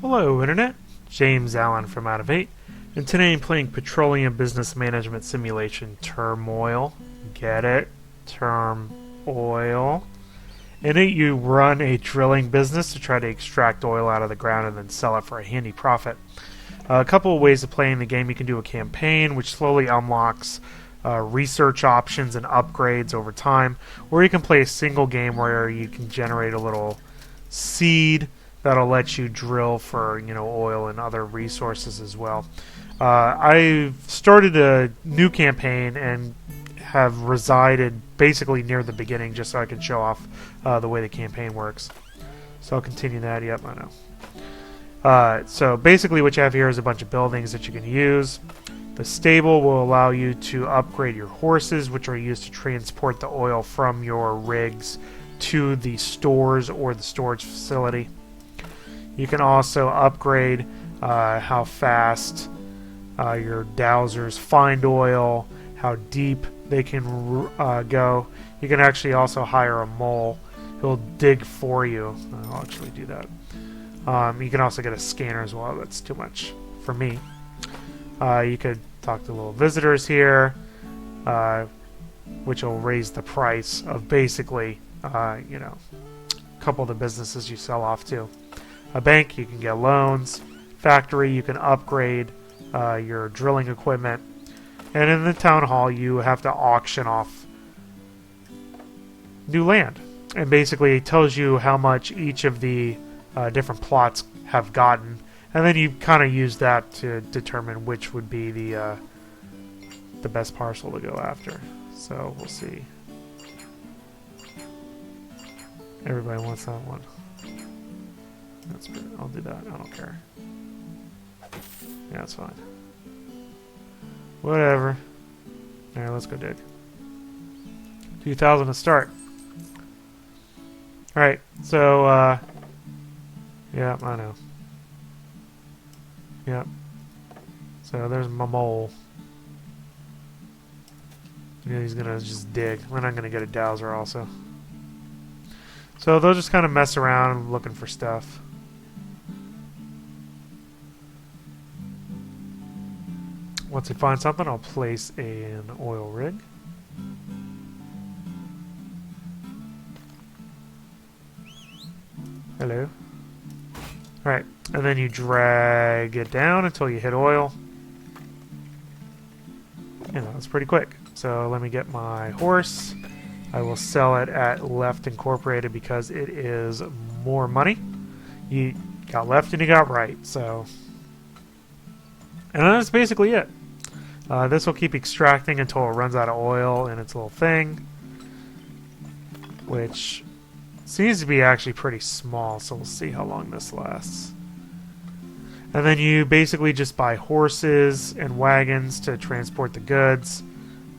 Hello Internet, James Allen from Out of 8, and today I'm playing Petroleum Business Management Simulation Turmoil. Get it? Turmoil. In it you run a drilling business to try to extract oil out of the ground and then sell it for a handy profit. A couple of ways of playing the game. You can do a campaign which slowly unlocks research options and upgrades over time, or you can play a single game where you can generate a little seed that'll let you drill for oil and other resources as well. I've started a new campaign and have resided basically near the beginning just so I can show off the way the campaign works. So I'll continue that. Yep, I know. So basically what you have here is a bunch of buildings that you can use. The stable will allow you to upgrade your horses, which are used to transport the oil from your rigs to the stores or the storage facility. You can also upgrade how fast your dowsers find oil, how deep they can go. You can actually also hire a mole who'll dig for you. I'll actually do that. You can also get a scanner as well. That's too much for me. You could talk to little visitors here, which will raise the price of basically, a couple of the businesses you sell off to. A bank, you can get loans. Factory, you can upgrade your drilling equipment. And in the town hall, you have to auction off new land. And basically, it tells you how much each of the different plots have gotten. And then you kind of use that to determine which would be the best parcel to go after. So we'll see. Everybody wants that one. That's good. I'll do that. I don't care. Yeah, that's fine. Whatever. Alright, let's go dig. 2,000 to start. Alright, so, yeah, I know. Yep. So there's my mole. Yeah, he's gonna just dig. Then I'm gonna get a dowser also. So they'll just kind of mess around looking for stuff. Once we find something, I'll place an oil rig. Hello. Alright, and then you drag it down until you hit oil. And that's pretty quick. So let me get my horse. I will sell it at Left Incorporated because it is more money. You got left and you got right, so... And that's basically it. This will keep extracting until it runs out of oil in its little thing, which seems to be actually pretty small, so we'll see how long this lasts. And then you basically just buy horses and wagons to transport the goods.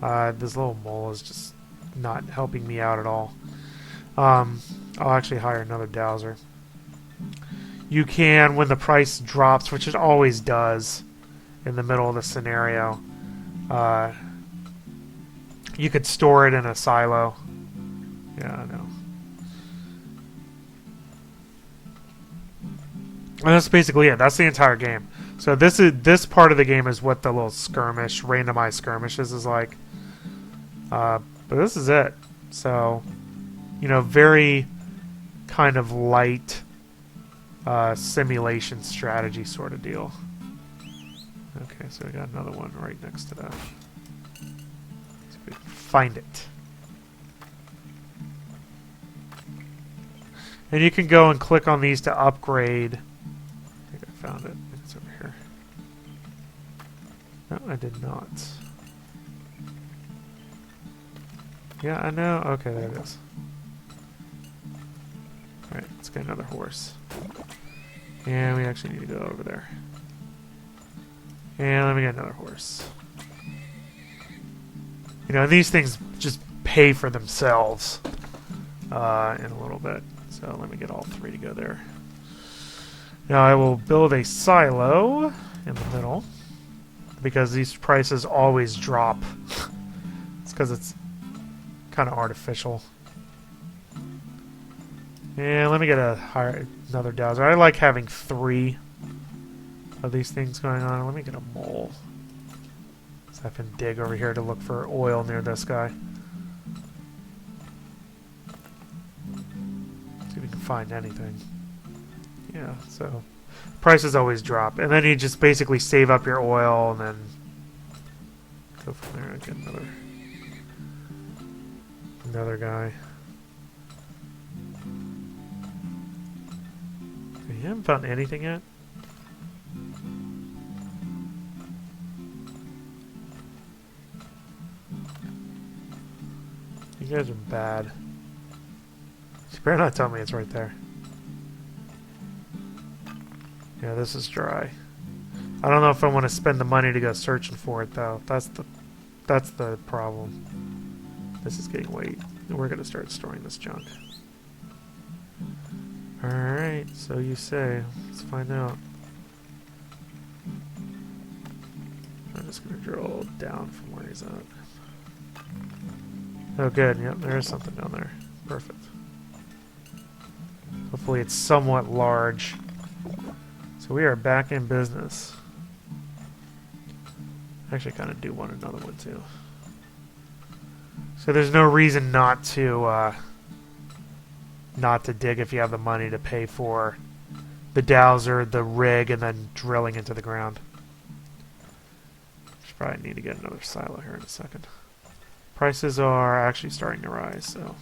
This little mole is just not helping me out at all. I'll actually hire another dowser. You can, when the price drops, which it always does in the middle of the scenario, you could store it in a silo. Yeah, I know. And that's basically it. That's the entire game. So this part of the game is what the little skirmish, randomized skirmishes is like. But this is it. So, very kind of light simulation strategy sort of deal. Okay, so we got another one right next to that. Let's see if we can find it. And you can go and click on these to upgrade. I think I found it. It's over here. No, I did not. Yeah, I know. Okay, there it is. Alright, let's get another horse. And we actually need to go over there. And let me get another horse. These things just pay for themselves in a little bit. So let me get all three to go there. Now I will build a silo in the middle because these prices always drop. It's because it's kind of artificial. Yeah, let me get another dowser. I like having 3 of these things going on. Let me get a mole. So I can dig over here to look for oil near this guy. See if we can find anything. Yeah, so prices always drop. And then you just basically save up your oil and then go from there and get another guy. You haven't found anything yet? You guys are bad. You better not tell me it's right there. Yeah, this is dry. I don't know if I want to spend the money to go searching for it though. That's the problem. This is getting late. We're gonna start storing this junk. Alright, so you say. Let's find out. I'm just gonna drill down from where he's at. Oh good, yep, there is something down there. Perfect. Hopefully it's somewhat large. So we are back in business. Actually kind of do want another one too. So there's no reason not to dig if you have the money to pay for the dowser, the rig, and then drilling into the ground. Should probably need to get another silo here in a second. Prices are actually starting to rise, so.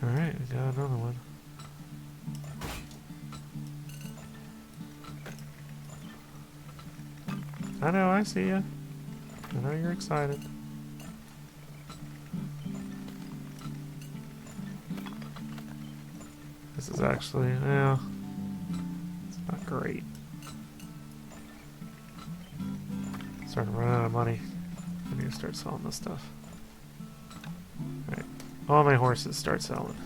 Alright, we got another one. I know, I see ya. I know you're excited. This is actually, well, it's not great. Starting to run out of money. I need to start selling this stuff. Alright, all my horses start selling.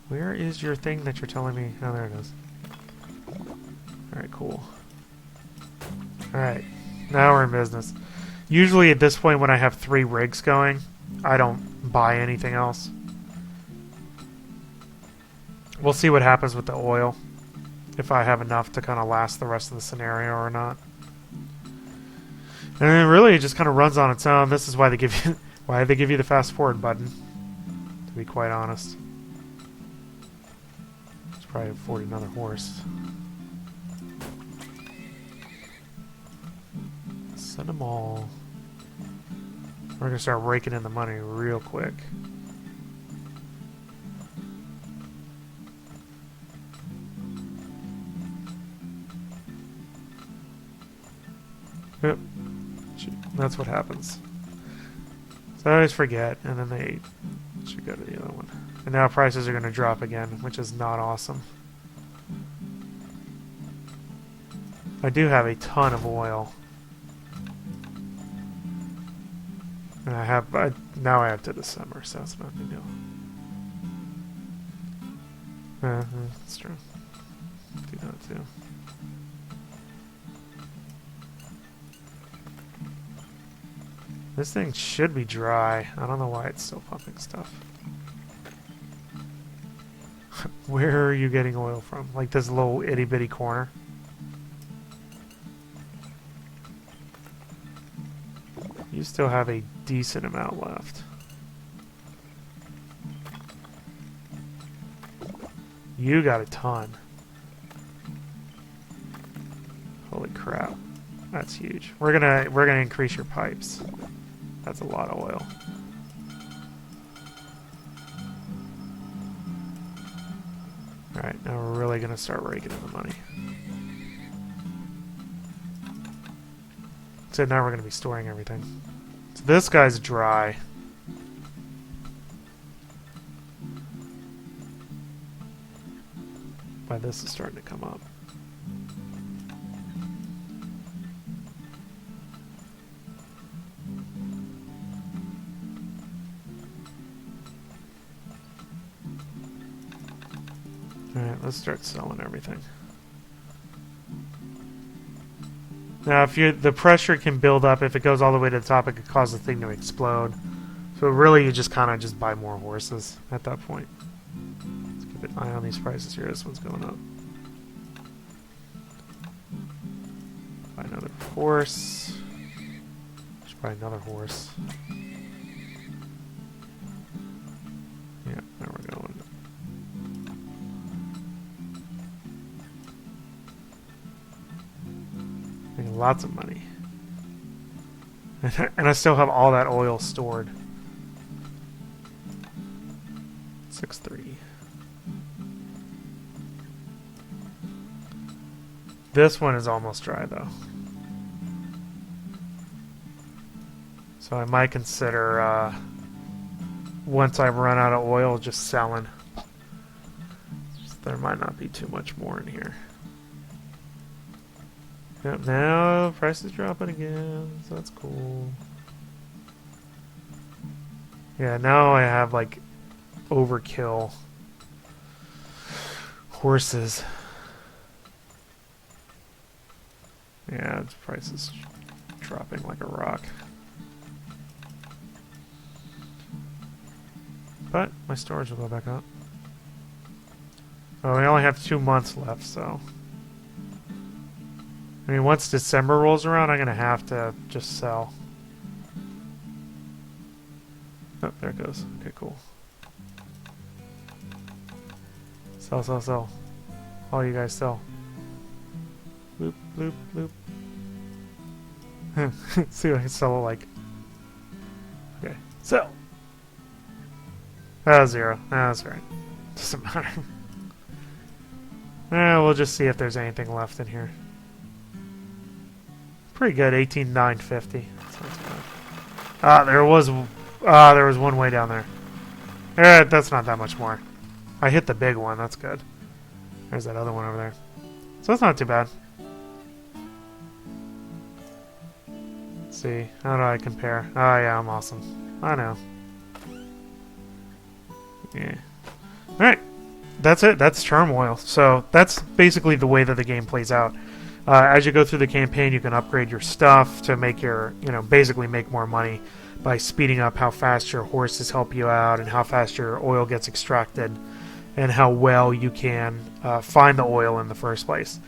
Where is your thing that you're telling me? Oh, there it is. Alright, cool. Alright, now we're in business. Usually at this point when I have 3 rigs going, I don't buy anything else. We'll see what happens with the oil. If I have enough to kind of last the rest of the scenario or not. And then really it just kind of runs on its own. This is why they give you the fast forward button. To be quite honest. Let's probably afford another horse. Send them all. We're gonna start raking in the money real quick. Yep. That's what happens. So I always forget, and then they should go to the other one. And now prices are going to drop again, which is not awesome. I do have a ton of oil. And now I have to December, so it's not a big deal. That's true. Do that too. This thing should be dry. I don't know why it's still pumping stuff. Where are you getting oil from? Like this little itty bitty corner? You still have a decent amount left. You got a ton. Holy crap. That's huge. We're gonna increase your pipes. That's a lot of oil. Alright, now we're really gonna start raking in the money. So now we're gonna be storing everything. So this guy's dry. Why this is starting to come up. Alright, let's start selling everything. Now, if the pressure can build up, if it goes all the way to the top, it could cause the thing to explode. So really, you just kind of just buy more horses at that point. Let's keep an eye on these prices here. This one's going up. Buy another horse. Should buy another horse. Yeah, there we're going. Making lots of money. And I still have all that oil stored. 6.3. This one is almost dry though. So I might consider once I run out of oil just selling. There might not be too much more in here. Yep, now price is dropping again, so that's cool. Yeah, now I have like overkill horses. Yeah, the price is dropping like a rock. But my storage will go back up. Oh, we only have 2 months left, so... I mean, once December rolls around, I'm going to have to just sell. Oh, there it goes. Okay, cool. Sell, sell, sell. All you guys sell. Bloop, bloop, bloop. See what I can sell like. Okay, sell. Oh, 0. Oh, that's right. Doesn't matter. We'll just see if there's anything left in here. Pretty good, 18,950. There was one way down there. That's not that much more. I hit the big one. That's good. There's that other one over there. So that's not too bad. Let's see. How do I compare? Oh yeah, I'm awesome. I know. Yeah. All right. That's it. That's Turmoil. So that's basically the way that the game plays out. As you go through the campaign, you can upgrade your stuff to make your, basically make more money by speeding up how fast your horses help you out and how fast your oil gets extracted and how well you can find the oil in the first place.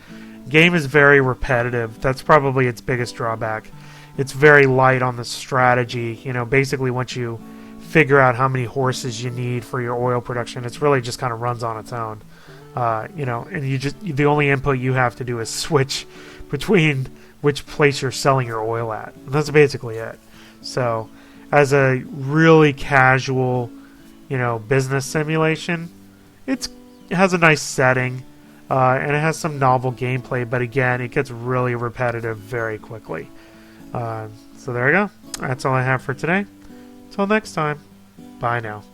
Game is very repetitive. That's probably its biggest drawback. It's very light on the strategy. Basically once you figure out how many horses you need for your oil production, it's really just kind of runs on its own. And the only input you have to do is switch between which place you're selling your oil at. And that's basically it. So, as a really casual, business simulation, it has a nice setting, and it has some novel gameplay, but again, it gets really repetitive very quickly. So there you go. That's all I have for today. Until next time, bye now.